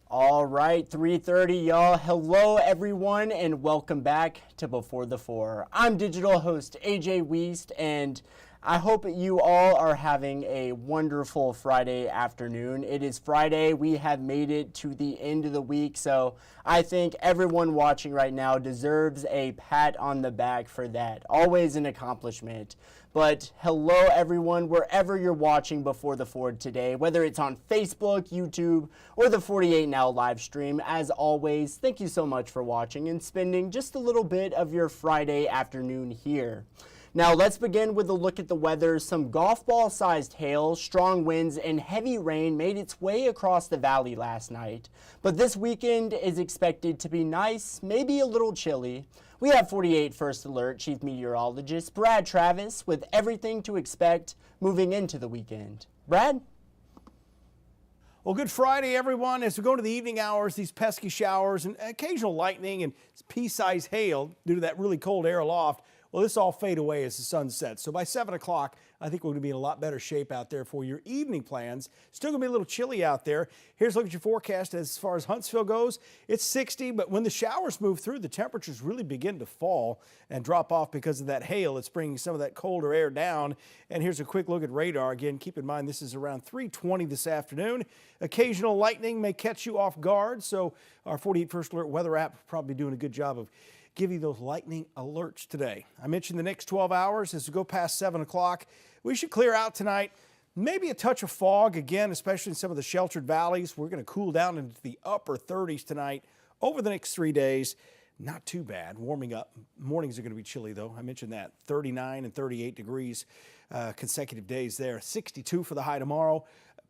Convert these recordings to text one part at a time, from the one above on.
All right, 3:30, y'all. Hello, everyone, and welcome back to Before the Four. I'm digital host A.J. Wuest, and I hope you all are having a wonderful Friday afternoon. It is Friday. We have made it to the end of the week, so I think everyone watching right now deserves a pat on the back for that. Always an accomplishment. But hello, everyone, wherever you're watching Before the Four today, whether it's on Facebook, YouTube, or the 48 Now live stream. As always, thank you so much for watching and spending just a little bit of your Friday afternoon here. Now let's begin with a look at the weather. Some golf ball sized hail, strong winds, and heavy rain made its way across the valley last night. But this weekend is expected to be nice, maybe a little chilly. We have 48 First Alert Chief Meteorologist Brad Travis with everything to expect moving into the weekend. Brad? Well, good Friday, everyone. As we go to the evening hours, these pesky showers and occasional lightning and pea-sized hail due to that really cold air aloft, well, this all fade away as the sun sets. So by 7 o'clock, I think we're going to be in a lot better shape out there for your evening plans. Still going to be a little chilly out there. Here's a look at your forecast as far as Huntsville goes. It's 60, but when the showers move through, the temperatures really begin to fall and drop off because of that hail. It's bringing some of that colder air down. And here's a quick look at radar. Again, keep in mind this is around 3:20 this afternoon. Occasional lightning may catch you off guard, so our 48 First Alert weather app probably doing a good job of give you those lightning alerts today. I mentioned the next 12 hours as we go past 7 o'clock. We should clear out tonight. Maybe a touch of fog again, especially in some of the sheltered valleys. We're going to cool down into the upper 30s tonight over the next 3 days. Not too bad. Warming up. Mornings are going to be chilly, though. I mentioned that. 39 and 38 degrees consecutive days there. 62 for the high tomorrow.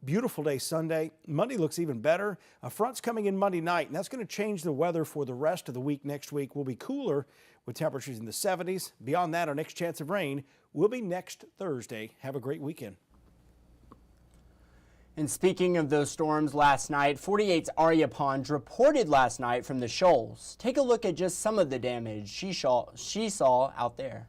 Beautiful day Sunday. Monday looks even better. A front's coming in Monday night, and that's going to change the weather for the rest of the week. Next week will be cooler with temperatures in the 70s. Beyond that, our next chance of rain will be next Thursday. Have a great weekend. And speaking of those storms last night, 48's Aria Pond reported last night from the shoals. Take a look at just some of the damage she saw out there.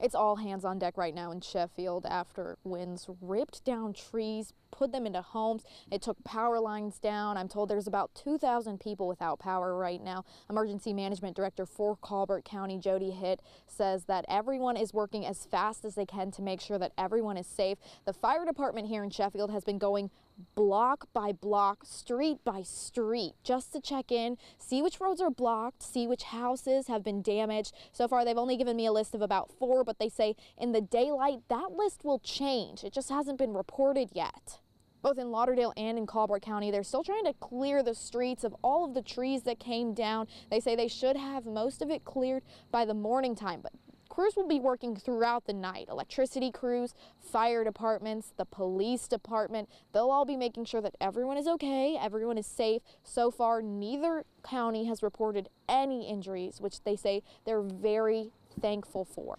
It's all hands on deck right now in Sheffield after winds ripped down trees, put them into homes. It took power lines down. I'm told there's about 2,000 people without power right now. Emergency Management Director for Colbert County, Jody Hitt, says that everyone is working as fast as they can to make sure that everyone is safe. The fire department here in Sheffield has been going block by block, street by street, just to check in, see which roads are blocked, see which houses have been damaged. So far, they've only given me a list of about 4, but they say in the daylight, that list will change. It just hasn't been reported yet. Both in Lauderdale and in Colbert County, they're still trying to clear the streets of all of the trees that came down. They say they should have most of it cleared by the morning time, but crews will be working throughout the night. Electricity crews, fire departments, the police department, they'll all be making sure that everyone is okay, everyone is safe. So far, neither county has reported any injuries, which they say they're very thankful for.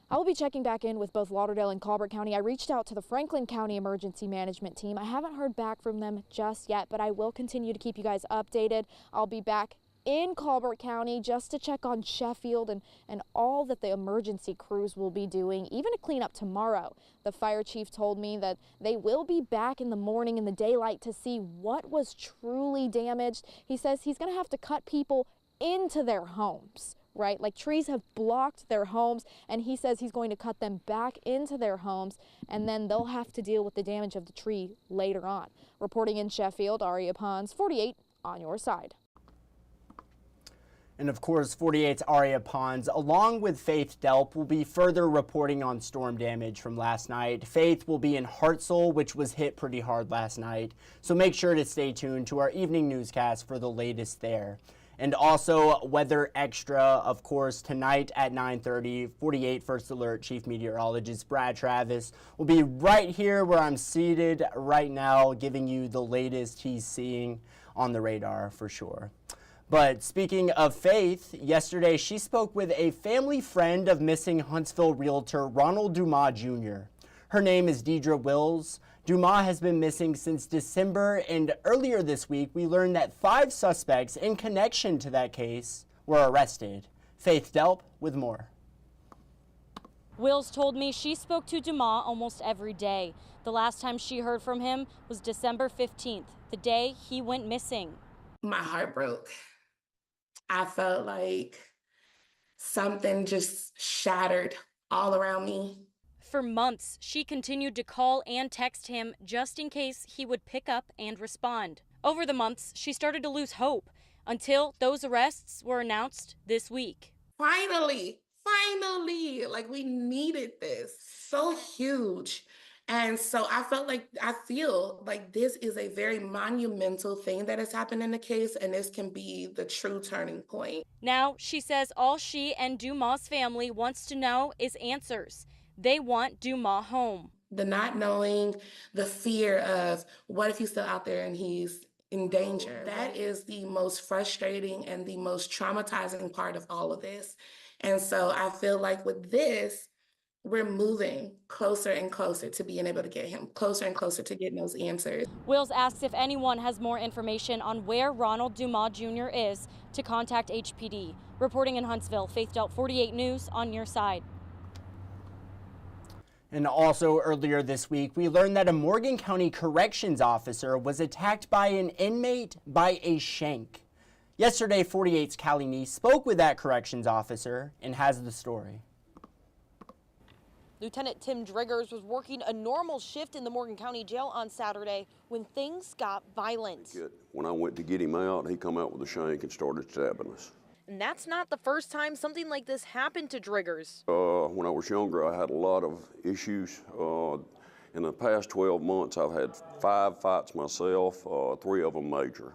I will be checking back in with both Lauderdale and Colbert County. I reached out to the Franklin County Emergency Management Team. I haven't heard back from them just yet, but I will continue to keep you guys updated. I'll be back in Colbert County just to check on Sheffield and all that the emergency crews will be doing, even to clean up tomorrow. The fire chief told me that they will be back in the morning in the daylight to see what was truly damaged. He says he's going to have to cut people into their homes. Right? Like trees have blocked their homes, and he says he's going to cut them back into their homes, and then they'll have to deal with the damage of the tree later on. Reporting in Sheffield, Aria Ponds, 48 on your side. And of course, 48's Aria Ponds, along with Faith Delp, will be further reporting on storm damage from last night. Faith will be in Hartselle, which was hit pretty hard last night. So make sure to stay tuned to our evening newscast for the latest there. And also Weather Extra, of course, tonight at 9:30, 48 First Alert Chief Meteorologist Brad Travis will be right here where I'm seated right now, giving you the latest he's seeing on the radar for sure. But speaking of Faith, yesterday she spoke with a family friend of missing Huntsville realtor Ronald Dumas Jr. Her name is Deidre Wills. Dumas has been missing since December, and earlier this week we learned that 5 suspects in connection to that case were arrested. Faith Delp with more. Wills told me she spoke to Dumas almost every day. The last time she heard from him was December 15th, the day he went missing. My heart broke. I felt like something just shattered all around me. For months, she continued to call and text him just in case he would pick up and respond. Over the months, she started to lose hope until those arrests were announced this week. Finally, like we needed this. So huge. And so I feel like this is a very monumental thing that has happened in the case, and this can be the true turning point. Now, she says all she and Dumas' family wants to know is answers. They want Dumas home. The not knowing, the fear of what if he's still out there and he's in danger. That is the most frustrating and the most traumatizing part of all of this. And so I feel like with this, we're moving closer and closer to being able to get him, closer and closer to getting those answers. Wills asks if anyone has more information on where Ronald Dumas Jr. is to contact HPD. Reporting in Huntsville, Faith Delt 48 News on your side. And also earlier this week, we learned that a Morgan County corrections officer was attacked by an inmate by a shank. Yesterday, 48's Callie Neese spoke with that corrections officer and has the story. Lieutenant Tim Driggers was working a normal shift in the Morgan County Jail on Saturday when things got violent. When I went to get him out, he come out with a shank and started stabbing us. And that's not the first time something like this happened to Driggers. When I was younger, I had a lot of issues. In the past 12 months, I've had 5 fights myself, 3 of them major.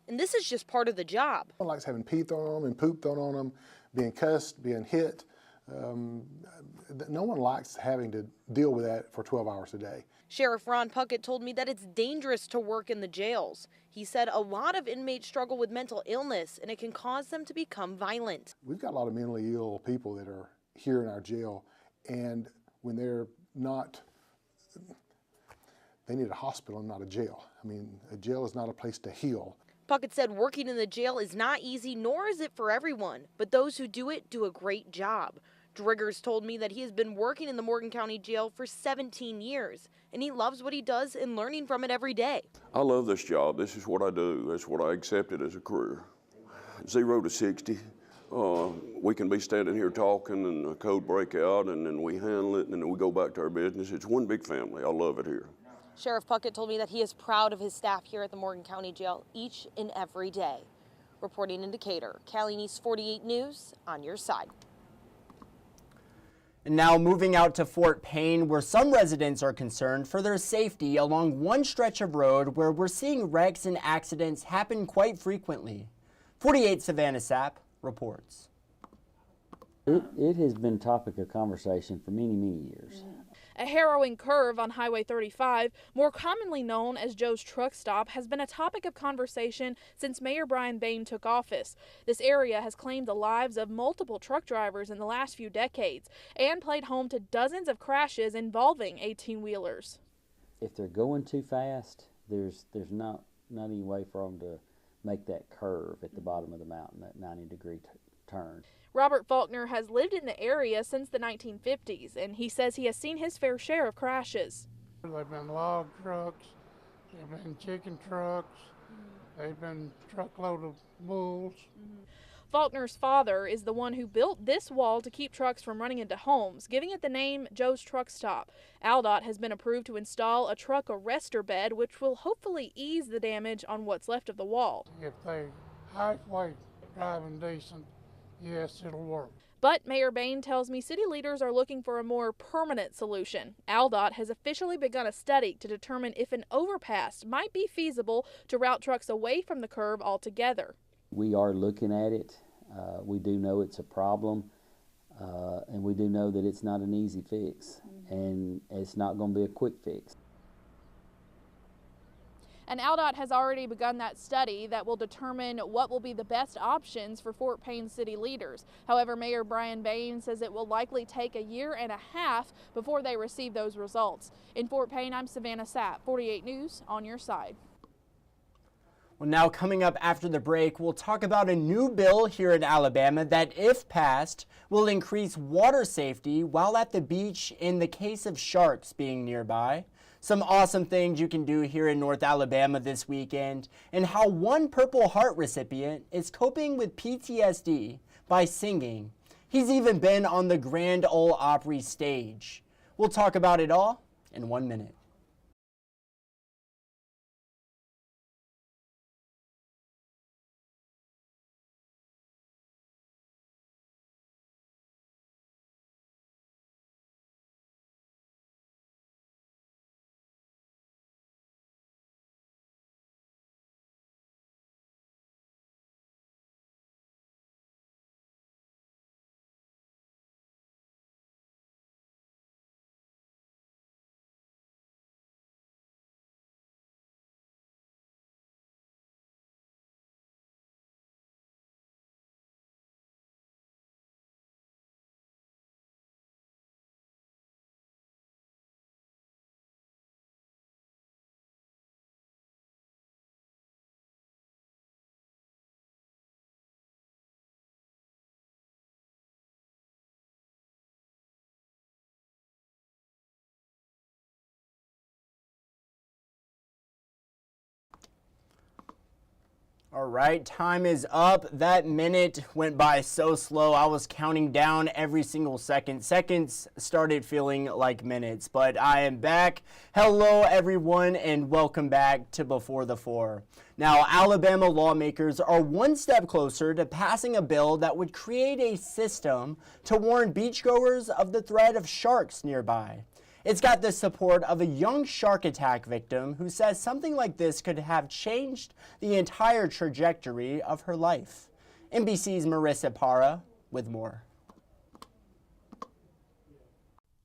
And this is just part of the job. No one likes having pee thrown on them and poop thrown on them, being cussed, being hit. No one likes having to deal with that for 12 hours a day. Sheriff Ron Puckett told me that it's dangerous to work in the jails. He said a lot of inmates struggle with mental illness and it can cause them to become violent. We've got a lot of mentally ill people that are here in our jail, and when they're not, they need a hospital, not a jail. I mean, a jail is not a place to heal. Puckett said working in the jail is not easy, nor is it for everyone, but those who do it do a great job. Driggers told me that he has been working in the Morgan County Jail for 17 years, and he loves what he does and learning from it every day. I love this job. This is what I do. That's what I accepted as a career. 0 to 60. We can be standing here talking and a code break out, and then we handle it, and then we go back to our business. It's one big family. I love it here. Sheriff Puckett told me that he is proud of his staff here at the Morgan County Jail each and every day. Reporting in Decatur, Callie Neese, 48 News, on your side. And now moving out to Fort Payne, where some residents are concerned for their safety along one stretch of road where we're seeing wrecks and accidents happen quite frequently. 48 Savannah Sapp reports. It has been topic of conversation for many, many years. A harrowing curve on Highway 35, more commonly known as Joe's Truck Stop, has been a topic of conversation since Mayor Brian Bain took office. This area has claimed the lives of multiple truck drivers in the last few decades and played home to dozens of crashes involving 18-wheelers. If they're going too fast, there's not any way for them to make that curve at the bottom of the mountain, that 90-degree turn. Robert Faulkner has lived in the area since the 1950s, and he says he has seen his fair share of crashes. They've been log trucks, they've been chicken trucks, they've been truckload of mules. Faulkner's father is the one who built this wall to keep trucks from running into homes, giving it the name Joe's Truck Stop. AlDOT has been approved to install a truck arrestor bed, which will hopefully ease the damage on what's left of the wall. If they halfway driving decent, yes, it'll work. But Mayor Bain tells me city leaders are looking for a more permanent solution. AlDOT has officially begun a study to determine if an overpass might be feasible to route trucks away from the curve altogether. We are looking at it. We do know it's a problem, and we do know that it's not an easy fix, and it's not going to be a quick fix. And AlDOT has already begun that study that will determine what will be the best options for Fort Payne city leaders. However, Mayor Brian Bain says it will likely take 1.5 years before they receive those results. In Fort Payne, I'm Savannah Sapp, 48 News, on your side. Well, now coming up after the break, we'll talk about a new bill here in Alabama that, if passed, will increase water safety while at the beach in the case of sharks being nearby. Some awesome things you can do here in North Alabama this weekend, and how one Purple Heart recipient is coping with PTSD by singing. He's even been on the Grand Ole Opry stage. We'll talk about it all in 1 minute. All right, time is up. That minute went by so slow. I was counting down every single second. Seconds started feeling like minutes, but I am back. Hello, everyone, and welcome back to Before the Four. Now, Alabama lawmakers are one step closer to passing a bill that would create a system to warn beachgoers of the threat of sharks nearby. It's got the support of a young shark attack victim who says something like this could have changed the entire trajectory of her life. NBC's Marissa Parra with more.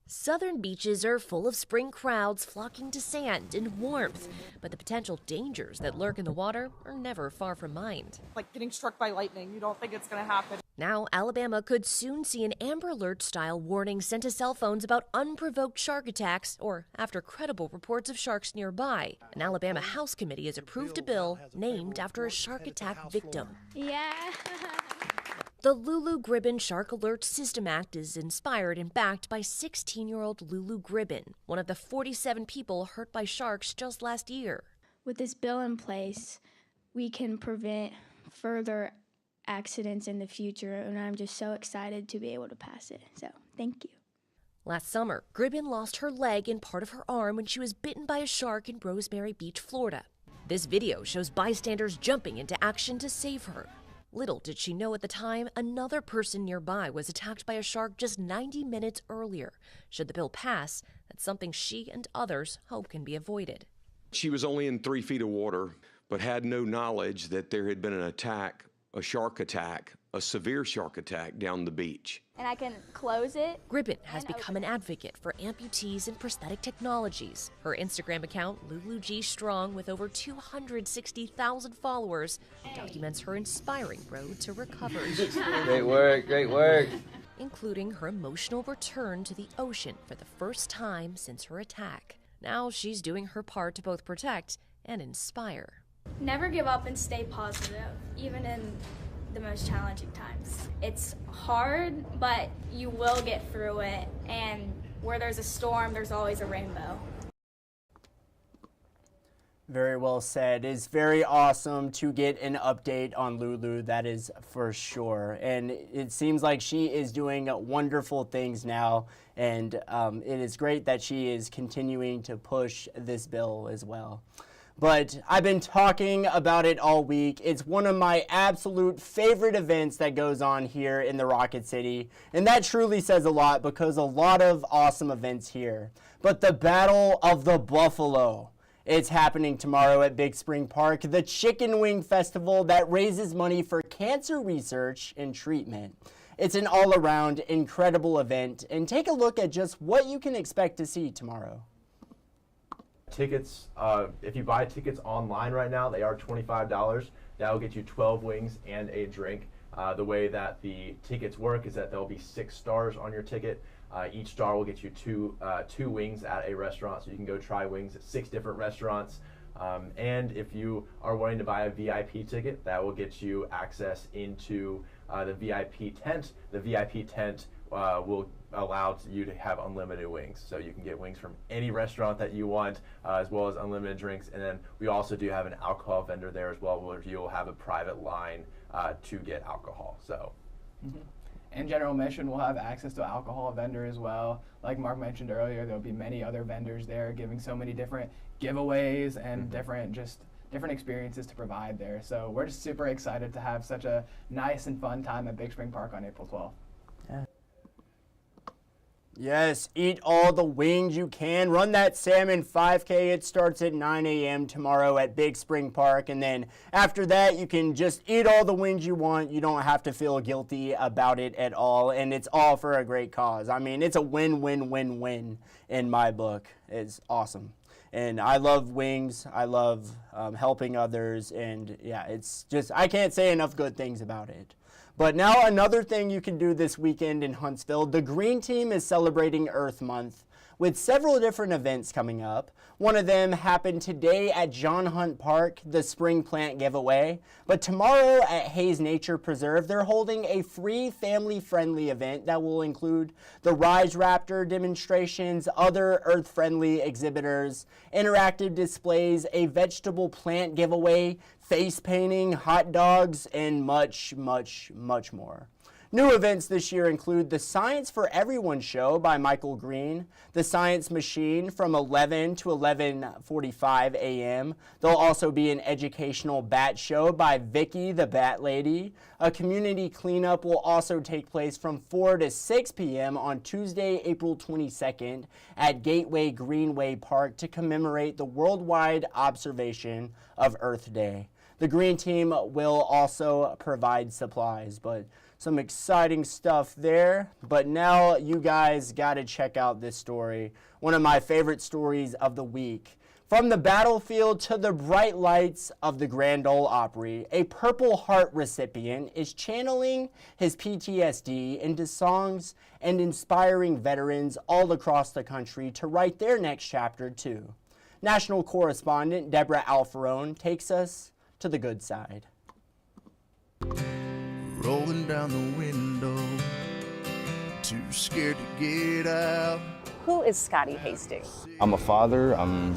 Southern beaches are full of spring crowds flocking to sand and warmth, but the potential dangers that lurk in the water are never far from mind. Like getting struck by lightning, you don't think it's going to happen. Now, Alabama could soon see an Amber Alert-style warning sent to cell phones about unprovoked shark attacks or after credible reports of sharks nearby. An Alabama House committee has approved a bill named after a shark attack victim. Yeah. The Lulu Gribben Shark Alert System Act is inspired and backed by 16-year-old Lulu Gribben, one of the 47 people hurt by sharks just last year. With this bill in place, we can prevent further accidents in the future, and I'm just so excited to be able to pass it. So, thank you. Last summer, Gribben lost her leg and part of her arm when she was bitten by a shark in Rosemary Beach, Florida. This video shows bystanders jumping into action to save her. Little did she know at the time, another person nearby was attacked by a shark just 90 minutes earlier. Should the bill pass, that's something she and others hope can be avoided. She was only in 3 feet of water, but had no knowledge that there had been an attack, a shark attack, a severe shark attack down the beach. And I can close it. Gribben has become an advocate for amputees and prosthetic technologies. Her Instagram account, Lulu G Strong, with over 260,000 followers, documents her inspiring road to recovery. Great work, great work. Including her emotional return to the ocean for the first time since her attack. Now she's doing her part to both protect and inspire. Never give up and stay positive, even in the most challenging times. It's hard, but you will get through it, and where there's a storm, there's always a rainbow. Very well said. It's very awesome to get an update on Lulu, that is for sure. And it seems like she is doing wonderful things now, and it is great that she is continuing to push this bill as well. But I've been talking about it all week. It's one of my absolute favorite events that goes on here in the Rocket City. And that truly says a lot because a lot of awesome events here. But the Battle of the Buffalo. It's happening tomorrow at Big Spring Park, the Chicken Wing Festival that raises money for cancer research and treatment. It's an all-around incredible event. And take a look at just what you can expect to see tomorrow. Tickets, if you buy tickets online right now, they are $25. That will get you 12 wings and a drink. The way that the tickets work is that there will be 6 stars on your ticket. Each star will get you two wings at a restaurant, so you can go try wings at 6 different restaurants. And if you are wanting to buy a VIP ticket, that will get you access into the VIP tent. The VIP tent will allow you to have unlimited wings. So you can get wings from any restaurant that you want, as well as unlimited drinks. And then we also do have an alcohol vendor there as well, where you will have a private line to get alcohol. So. And General Mission will have access to an alcohol vendor as well. Like Mark mentioned earlier, there'll be many other vendors there giving so many different giveaways and different experiences to provide there. So we're just super excited to have such a nice and fun time at Big Spring Park on April 12th. Yes, eat all the wings you can. Run that salmon 5K. It starts at 9 a.m. tomorrow at Big Spring Park. And then after that, you can just eat all the wings you want. You don't have to feel guilty about it at all. And it's all for a great cause. I mean, it's a win-win-win-win in my book. It's awesome. And I love wings. I love helping others. And yeah, it's just, I can't say enough good things about it. But now another thing you can do this weekend in Huntsville, the Green Team is celebrating Earth Month with several different events coming up. One of them happened today at John Hunt Park, the spring plant giveaway. But tomorrow at Hayes Nature Preserve, they're holding a free family-friendly event that will include the Rise Raptor demonstrations, other earth-friendly exhibitors, interactive displays, a vegetable plant giveaway, face painting, hot dogs, and much, much, much more. New events this year include the Science for Everyone show by Michael Green, the Science Machine from 11 to 11:45 a.m. There'll also be an educational bat show by Vicky the Bat Lady. A community cleanup will also take place from 4 to 6 p.m. on Tuesday, April 22nd at Gateway Greenway Park to commemorate the worldwide observation of Earth Day. The Green Team will also provide supplies, but some exciting stuff there. But now you guys got to check out this story, one of my favorite stories of the week. From the battlefield to the bright lights of the Grand Ole Opry, a Purple Heart recipient is channeling his PTSD into songs and inspiring veterans all across the country to write their next chapter too. National correspondent Deborah Alfarone takes us to the good side. Rolling down the window, too scared to get out. Who is Scotty Hastings? I'm a father. I'm,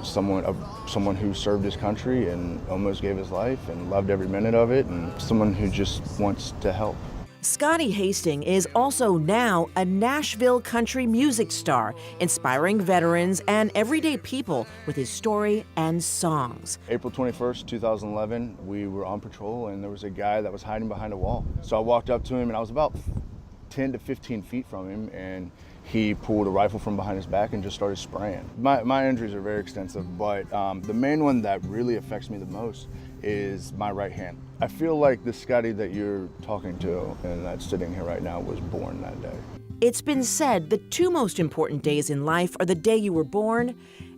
someone who served his country and almost gave his life and loved every minute of it, and someone who just wants to help. Scotty Hastings is also now a Nashville country music star, inspiring veterans and everyday people with his story and songs. April 21st, 2011, we were on patrol and there was a guy that was hiding behind a wall. So I walked up to him and I was about 10 to 15 feet from him, and he pulled a rifle from behind his back and just started spraying. My injuries are very extensive, but the main one that really affects me the most is my right hand. I feel like the Scotty that you're talking to and that's sitting here right now was born that day. It's been said the two most important days in life are the day you were born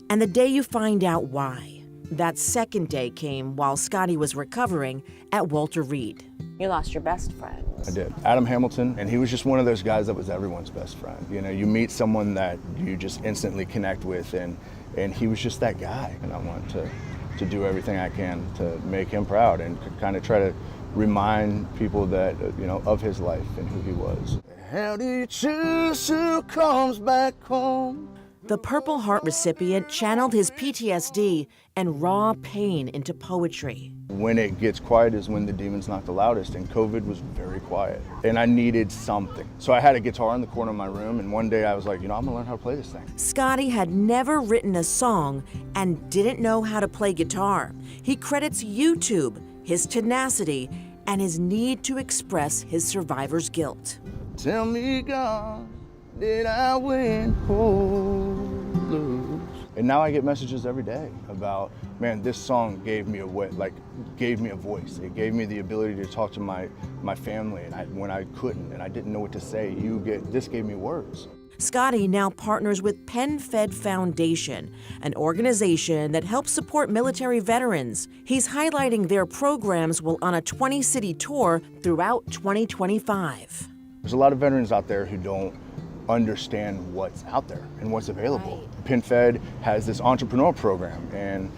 and the day you find out why. That second day came while Scotty was recovering at Walter Reed. You lost your best friend. I did. Adam Hamilton, and he was just one of those guys that was everyone's best friend. You know, you meet someone that you just instantly connect with, and he was just that guy. And I want to do everything I can to make him proud and kind of try to remind people that, of his life and who he was. How do you choose who comes back home? The Purple Heart recipient channeled his PTSD and raw pain into poetry. When it gets quiet is when the demons knock the loudest, and COVID was very quiet. And I needed something. So I had a guitar in the corner of my room, and one day I was like, I'm gonna learn how to play this thing. Scotty had never written a song and didn't know how to play guitar. He credits YouTube, his tenacity, and his need to express his survivor's guilt. Tell me, God, did I win or lose? And now I get messages every day about, man, this song gave me a voice. It gave me the ability to talk to my family and when I couldn't and I didn't know what to say. This gave me words. Scotty now partners with PenFed Foundation, an organization that helps support military veterans. He's highlighting their programs while on a 20-city tour throughout 2025. There's a lot of veterans out there who don't understand what's out there and what's available. PenFed has this entrepreneur program, and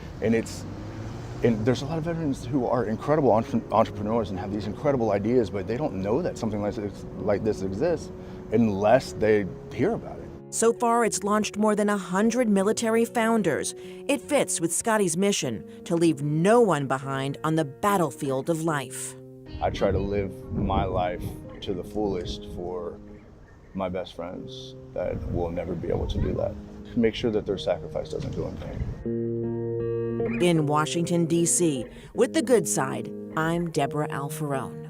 there's a lot of veterans who are incredible entrepreneurs and have these incredible ideas, but they don't know that something like this exists unless they hear about it. So far, it's launched more than 100 military founders. It fits with Scotty's mission to leave no one behind on the battlefield of life. I try to live my life to the fullest for my best friends that will never be able to do that. Make sure that their sacrifice doesn't go in vain. In Washington, D.C., with The Good Side, I'm Deborah Alfarone.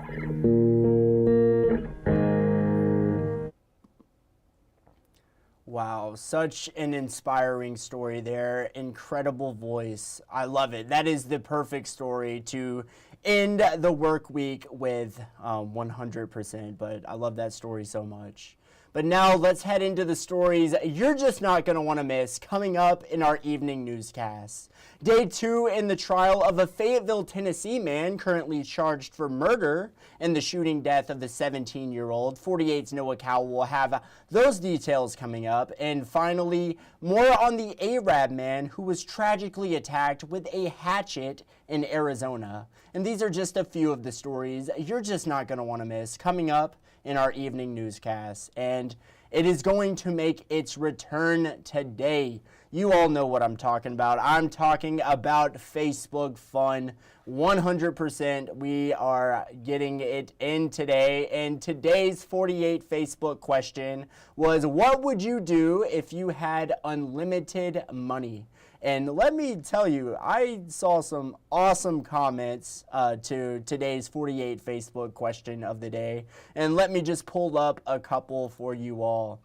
Wow, such an inspiring story there. Incredible voice. I love it. That is the perfect story to end the work week with 100%, but I love that story so much. But now let's head into the stories you're just not going to want to miss coming up in our evening newscast. Day 2 in the trial of a Fayetteville, Tennessee man currently charged for murder and the shooting death of the 17-year-old. 48's Noah Cowell will have those details coming up. And finally, more on the Arab man who was tragically attacked with a hatchet in Arizona. And these are just a few of the stories you're just not going to want to miss coming up in our evening newscast, and it is going to make its return today. You all know what I'm talking about. I'm talking about Facebook Fun. 100% we are getting it in today, and today's 48 Facebook question was, what would you do if you had unlimited money? And let me tell you, I saw some awesome comments to today's 48 Facebook question of the day. And let me just pull up a couple for you all.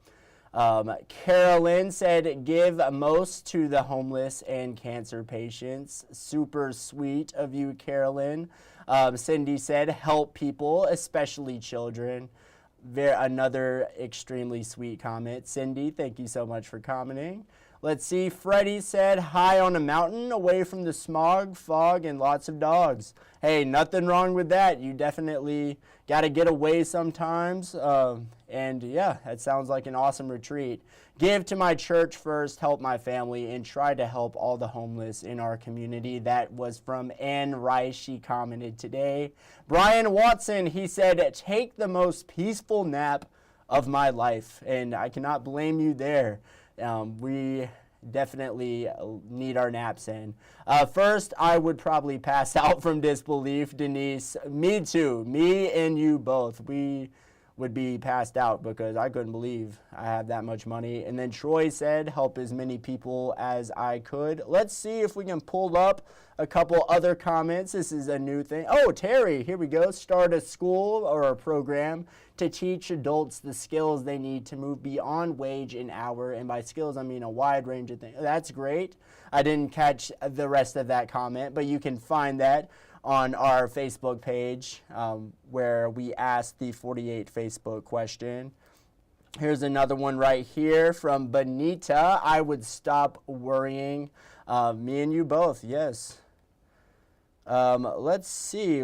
Carolyn said, give most to the homeless and cancer patients. Super sweet of you, Carolyn. Cindy said, help people, especially children. Another extremely sweet comment. Cindy, thank you so much for commenting. Let's see, Freddie said, high on a mountain, away from the smog, fog, and lots of dogs. Hey, nothing wrong with that. You definitely got to get away sometimes. And yeah, that sounds like an awesome retreat. Give to my church first, help my family, and try to help all the homeless in our community. That was from Ann Rice. She commented today. Brian Watson, he said, take the most peaceful nap of my life. And I cannot blame you there. We definitely need our naps in. First, I would probably pass out from disbelief, Denise. Me too. Me and you both. We would be passed out because I couldn't believe I have that much money. And then Troy said, help as many people as I could. Let's see if we can pull up a couple other comments. This is a new thing. Oh, Terry, here we go. Start a school or a program to teach adults the skills they need to move beyond wage and hour. And by skills, I mean a wide range of things. That's great. I didn't catch the rest of that comment, but you can find that on our Facebook page where we asked the 48 Facebook question. Here's another one right here from Benita. I would stop worrying. Me and you both, yes. Let's see,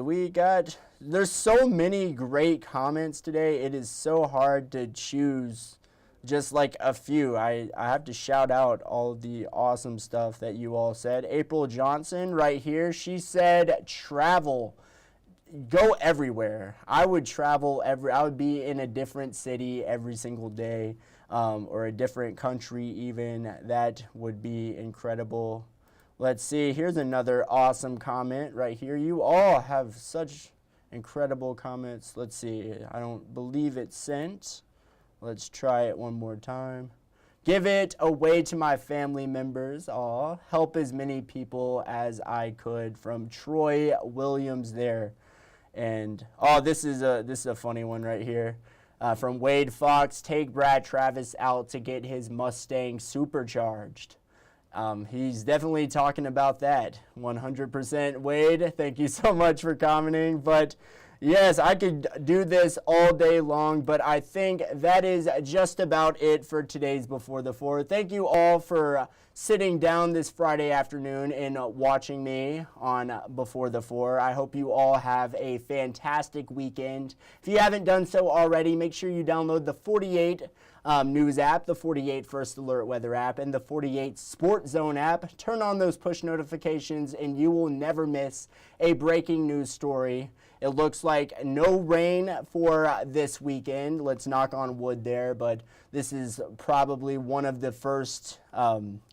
there's so many great comments today. It is so hard to choose just like a few. I have to shout out all of the awesome stuff that you all said. April Johnson right here, she said travel. Go everywhere. I would travel I would be in a different city every single day, or a different country even. That would be incredible. Let's see, here's another awesome comment right here. You all have such incredible comments. Let's see, I don't believe it's sent. Let's try it one more time. Give it away to my family members. Aw, help as many people as I could, from Troy Williams there. And this is a funny one right here. From Wade Fox, take Brad Travis out to get his Mustang supercharged. He's definitely talking about that. 100% Wade, thank you so much for commenting. But Yes, I could do this all day long, but I think that is just about it for today's Before the Four. Thank you all for sitting down this Friday afternoon and watching me on Before the Four. I hope you all have a fantastic weekend. If you haven't done so already, make sure you download the 48 News app, the 48 First Alert Weather app, and the 48 Sport Zone app. Turn on those push notifications and you will never miss a breaking news story. It looks like no rain for this weekend. Let's knock on wood there, but this is probably one of the first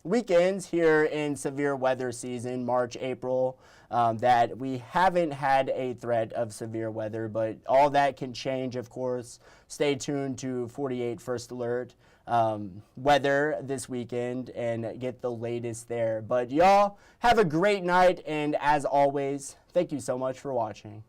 weekends here in severe weather season, March, April, that we haven't had a threat of severe weather, but all that can change, of course. Stay tuned to 48 First Alert weather this weekend and get the latest there. But y'all have a great night, and as always, thank you so much for watching.